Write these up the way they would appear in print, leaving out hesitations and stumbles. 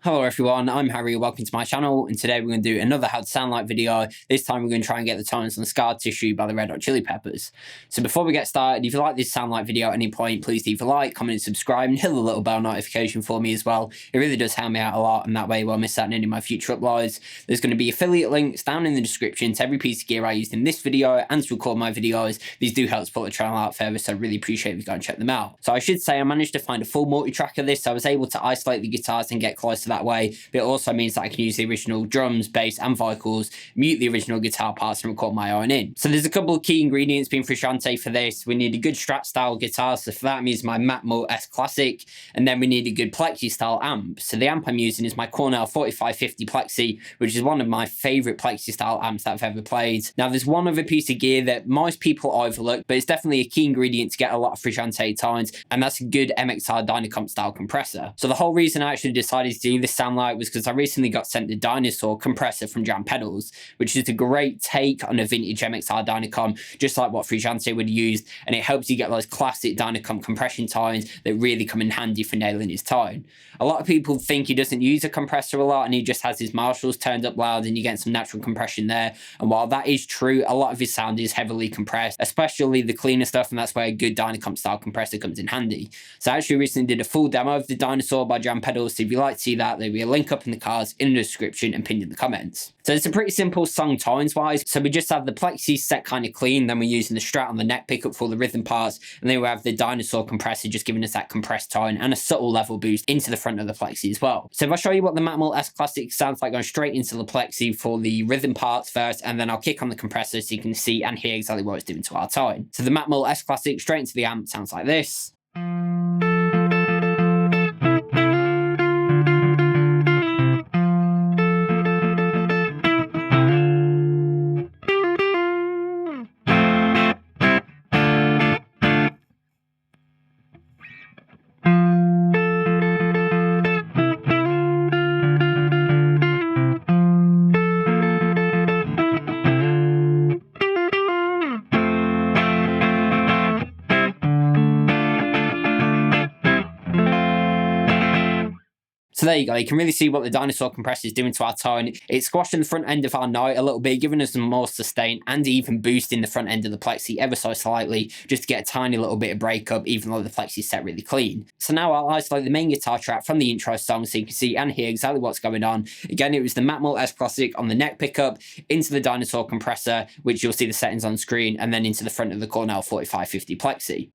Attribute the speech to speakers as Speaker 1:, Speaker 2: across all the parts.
Speaker 1: Hello everyone, I'm Harry, welcome to my channel, and today we're going to do another how to sound like video. This time we're going to try and get the tones on Scar Tissue by the Red Hot Chili Peppers. So before we get started, if you like this sound like video at any point, please leave a like, comment, subscribe, and hit the little bell notification for me as well. It really does help me out a lot, and that way you won't miss out on any of my future uploads. There's going to be affiliate links down in the description to every piece of gear I used in this video and to record my videos. These do help support the channel out further, so I really appreciate if you go and check them out. So I should say I managed to find a full multi-track of this, so I was able to isolate the guitars and get close to that way, but it also means that I can use the original drums, bass, and vocals, mute the original guitar parts, and record my own in. So there's a couple of key ingredients being frusciante for this. We need a good Strat style guitar, so for that I'm using my Macmull S-Classic, and then we need a good Plexi style amp. So the amp I'm using is my Cornell 4550 Plexi, which is one of my favourite Plexi style amps that I've ever played. Now there's one other piece of gear that most people overlook, but it's definitely a key ingredient to get a lot of frusciante tones, and that's a good MKII Dynacomp style compressor. So the whole reason I actually decided to do this sound like was because I recently got sent the Dyna-ssor compressor from Pedals, which is a great take on a vintage MKII Dynacomp, just like what frusciante would use, and it helps you get those classic Dynacomp compression tones that really come in handy for nailing his tone. A lot of people think he doesn't use a compressor a lot and he just has his Marshalls turned up loud and you get some natural compression there, and while that is true, a lot of his sound is heavily compressed, especially the cleaner stuff, and that's where a good Dynacomp style compressor comes in handy. So I actually recently did a full demo of the Dyna-ssor by Pedals, so if you'd like to see that, there'll be a link up in the cards, in the description, and pinned in the comments. So it's a pretty simple song tones wise. So we just have the Plexi set kind of clean, then we're using the Strat on the neck pickup for the rhythm parts, and then we have the Dyna-ssor compressor just giving us that compressed tone and a subtle level boost into the front of the Plexi as well. So if I show you what the Macmull S-Classic sounds like going straight into the Plexi for the rhythm parts first, and then I'll kick on the compressor so you can see and hear exactly what it's doing to our tone. So the Macmull S-Classic straight into the amp sounds like this. So there you go, you can really see what the Dyna-ssor compressor is doing to our tone. It's squashing the front end of our note a little bit, giving us some more sustain, and even boosting the front end of the Plexi ever so slightly, just to get a tiny little bit of breakup, even though the Plexi is set really clean. So now I'll isolate the main guitar track from the intro song so you can see and hear exactly what's going on. Again, it was the Macmull S-Classic on the neck pickup, into the Dyna-ssor compressor, which you'll see the settings on screen, and then into the front of the Cornell 4550 Plexi.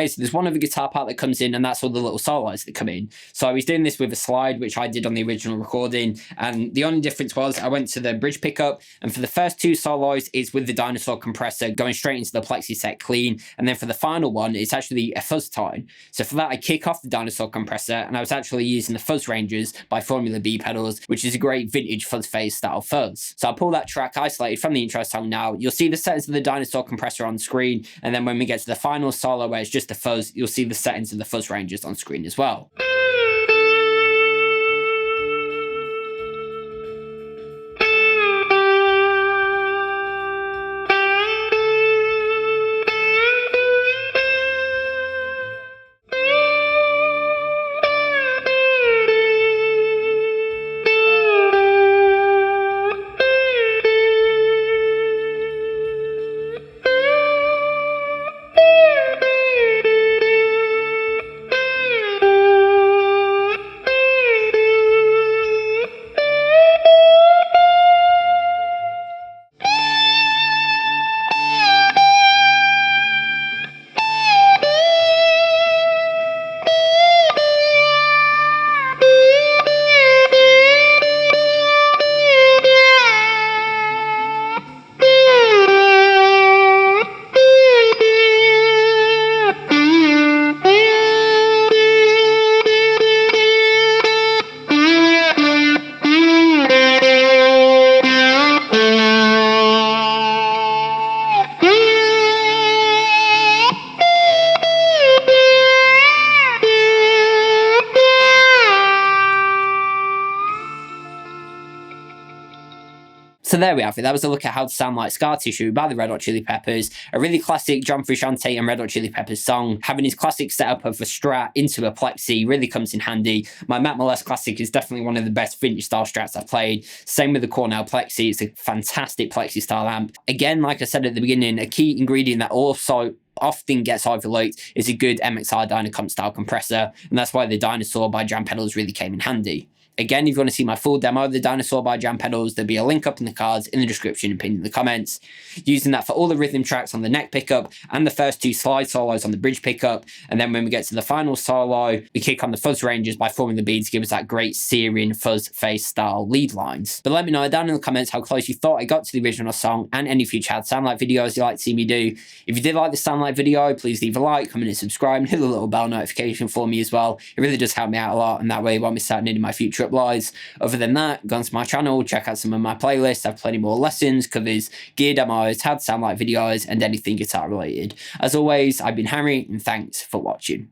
Speaker 1: Okay, so there's one other guitar part that comes in, and that's all the little solos that come in. So he's doing this with a slide, which I did on the original recording, and the only difference was I went to the bridge pickup, and for the first two solos, it's with the Dyna-ssor compressor going straight into the Plexi set clean, and then for the final one, it's actually a fuzz tone. So for that, I kick off the Dyna-ssor compressor, and I was actually using the Fuzz ranges by Formula B pedals, which is a great vintage fuzz phase style fuzz. So I'll pull that track isolated from the intro song now. You'll see the settings of the Dyna-ssor compressor on screen, and then when we get to the final solo where it's just the fuzz, you'll see the settings of the fuzz ranges on screen as well. So there we have it. That was a look at how to sound like Scar Tissue by the Red Hot Chili Peppers. A really classic John Frusciante and Red Hot Chili Peppers song. Having his classic setup of a Strat into a Plexi really comes in handy. My Macmull S-Classic is definitely one of the best vintage style Strats I've played. Same with the Cornell Plexi. It's a fantastic Plexi style amp. Again, like I said at the beginning, a key ingredient that also often gets overlooked is a good MKII Dynacomp style compressor, and that's why the Dyna-ssor by Jam Pedals really came in handy. Again, if you want to see my full demo of the Dyna-ssor by Jam Pedals, there'll be a link up in the cards, in the description, and pinned in the comments. Using that for all the rhythm tracks on the neck pickup and the first two slide solos on the bridge pickup, and then when we get to the final solo, we kick on the fuzz ranges by Formula B to give us that great Syrian fuzz face style lead lines. But let me know down in the comments how close you thought I got to the original song, and any future How to Sound Like videos you'd like to see me do. If you did like this sound like video, please leave a like, comment and subscribe, and hit the little bell notification for me as well. It really does help me out a lot, and that way you won't miss out on any of my future uploads. Other than that, go onto my channel, check out some of my playlists. I have plenty more lessons, covers, gear demos, how to sound like videos, and anything guitar related. As always, I've been Harry, and thanks for watching.